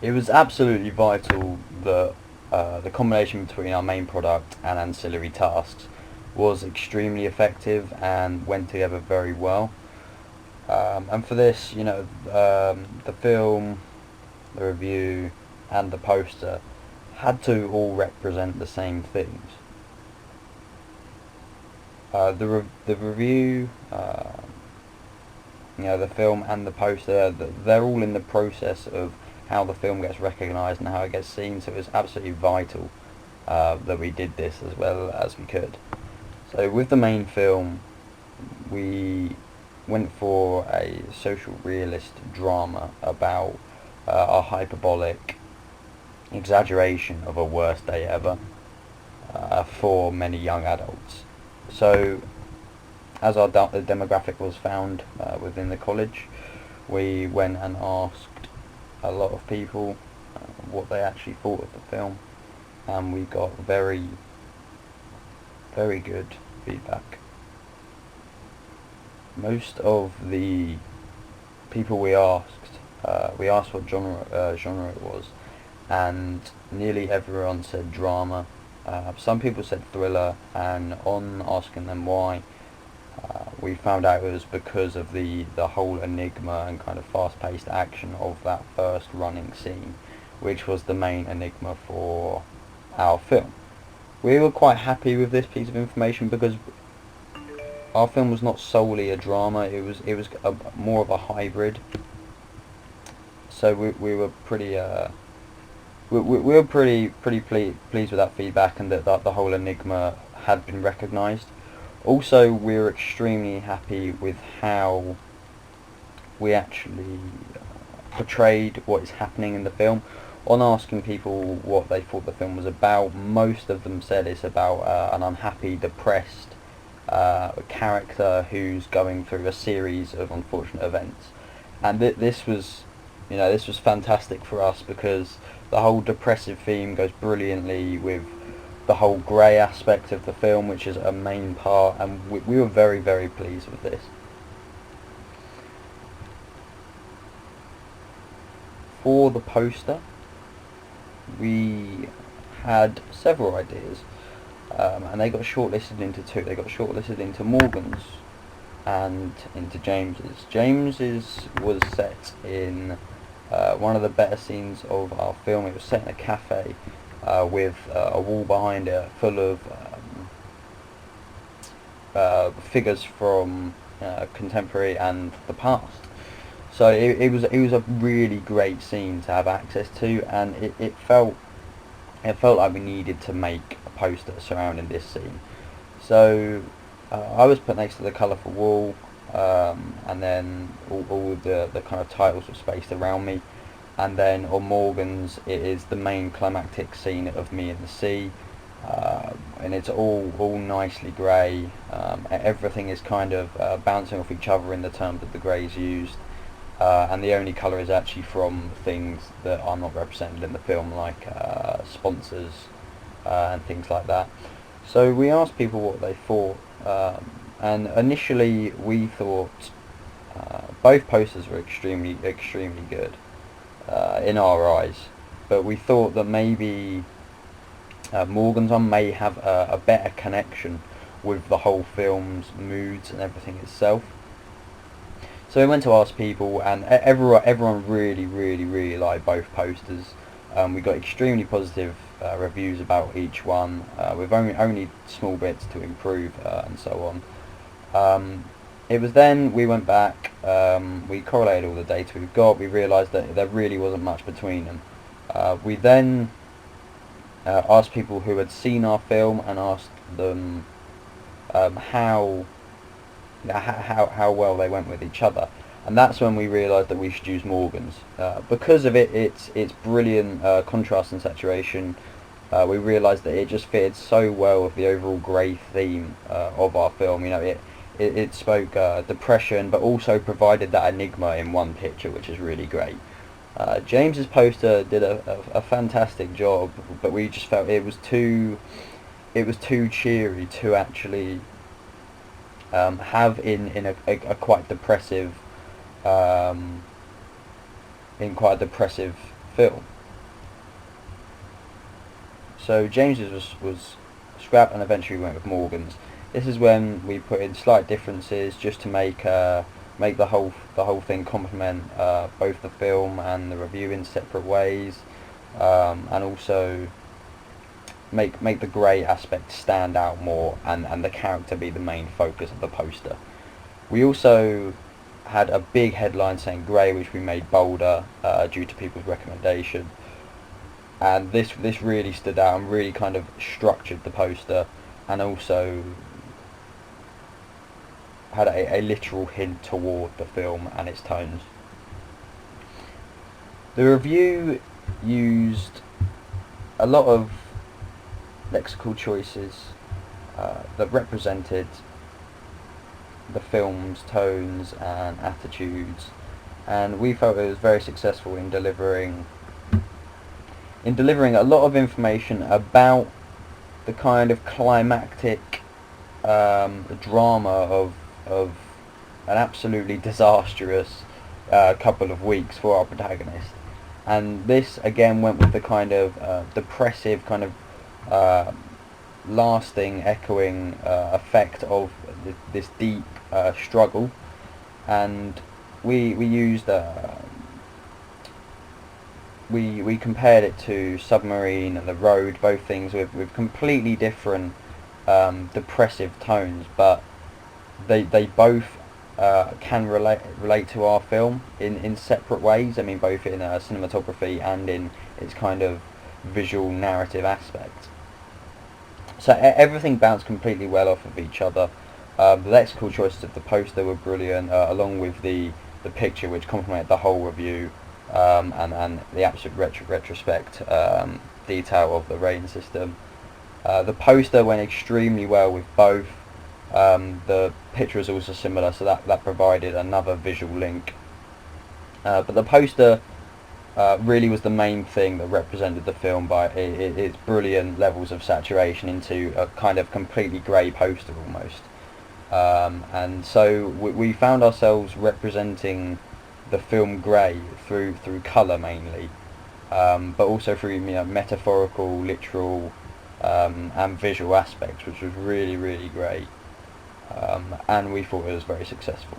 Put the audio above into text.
It was absolutely vital that the combination between our main product and ancillary tasks was extremely effective and went together very well. And for this, the film, the review, and the poster had to all represent the same things. The review, the film and the poster, they're all in the process of how the film gets recognised and how it gets seen. So it was absolutely vital that we did this as well as we could. So with the main film, we went for a social realist drama about a hyperbolic exaggeration of a worst day ever for many young adults. So, as our demographic was found within the college, we went and asked a lot of people what they actually thought of the film, and we got very, very good feedback. Most of the people we asked what genre it was, and nearly everyone said drama. Some people said thriller, and on asking them why, we found out it was because of the whole enigma and kind of fast-paced action of that first running scene, which was the main enigma for our film. We were quite happy with this piece of information because our film was not solely a drama; it was more of a hybrid. So we were pretty we were pretty pleased with that feedback, and that the whole enigma had been recognised. Also, we were extremely happy with how we actually portrayed what is happening in the film. On asking people what they thought the film was about, most of them said it's about an unhappy, depressed character who's going through a series of unfortunate events. And this was fantastic for us because the whole depressive theme goes brilliantly with the whole grey aspect of the film, which is a main part, and we were very, very pleased with this. For the poster, we had several ideas, and they got shortlisted into two. They got shortlisted into Morgan's and into James's. James's was set in one of the better scenes of our film. It was set in a cafe with a wall behind it full of figures from contemporary and the past. So it was a really great scene to have access to, and it felt like we needed to make a poster surrounding this scene. So I was put next to the colourful wall, and then all of the kind of titles were spaced around me. And then on Morgan's, it is the main climactic scene of me in the sea, and it's all nicely grey. Everything is kind of bouncing off each other in the terms that the greys used, and the only colour is actually from things that are not represented in the film, like sponsors and things like that. So we asked people what they thought, and initially we thought both posters were extremely good in our eyes, but we thought that maybe Morgan's one may have a better connection with the whole film's moods and everything itself. So we went to ask people, and everyone really liked both posters. We got extremely positive reviews about each one, with only small bits to improve and so on. It was then we went back, we correlated all the data we've got, we realised that there really wasn't much between them. We then asked people who had seen our film and asked them how well they went with each other, and that's when we realised that we should use Morgan's. Because of its brilliant contrast and saturation, we realised that it just fitted so well with the overall grey theme of our film. It spoke depression, but also provided that enigma in one picture, which is really great. James's poster did a fantastic job, but we just felt it was too cheery to actually have in a quite depressive film. So James's was scrap and eventually went with Morgan's. This is when we put in slight differences just to make the whole thing complement both the film and the review in separate ways, and also make the grey aspect stand out more, and the character be the main focus of the poster. We also had a big headline saying grey, which we made bolder due to people's recommendation, and this really stood out and really kind of structured the poster, and also had a literal hint toward the film and its tones. The review used a lot of lexical choices that represented the film's tones and attitudes, and we felt it was very successful in delivering a lot of information about the kind of climactic drama of an absolutely disastrous couple of weeks for our protagonist. And this again went with the kind of depressive, kind of lasting, echoing effect of this deep struggle. And we used we compared it to Submarine and The Road, both things with completely different depressive tones, but they both can relate to our film in separate ways. I mean, both in cinematography and in its kind of visual narrative aspect. So everything bounced completely well off of each other. The lexical choices of the poster were brilliant, along with the picture, which complemented the whole review, and the absolute retrospect detail of the rating system. The poster went extremely well with both. The picture was also similar, so that provided another visual link. But the poster really was the main thing that represented the film by its brilliant levels of saturation into a kind of completely grey poster almost. And so we found ourselves representing the film grey through colour mainly, but also through metaphorical, literal, and visual aspects, which was really, really great. And we thought it was very successful.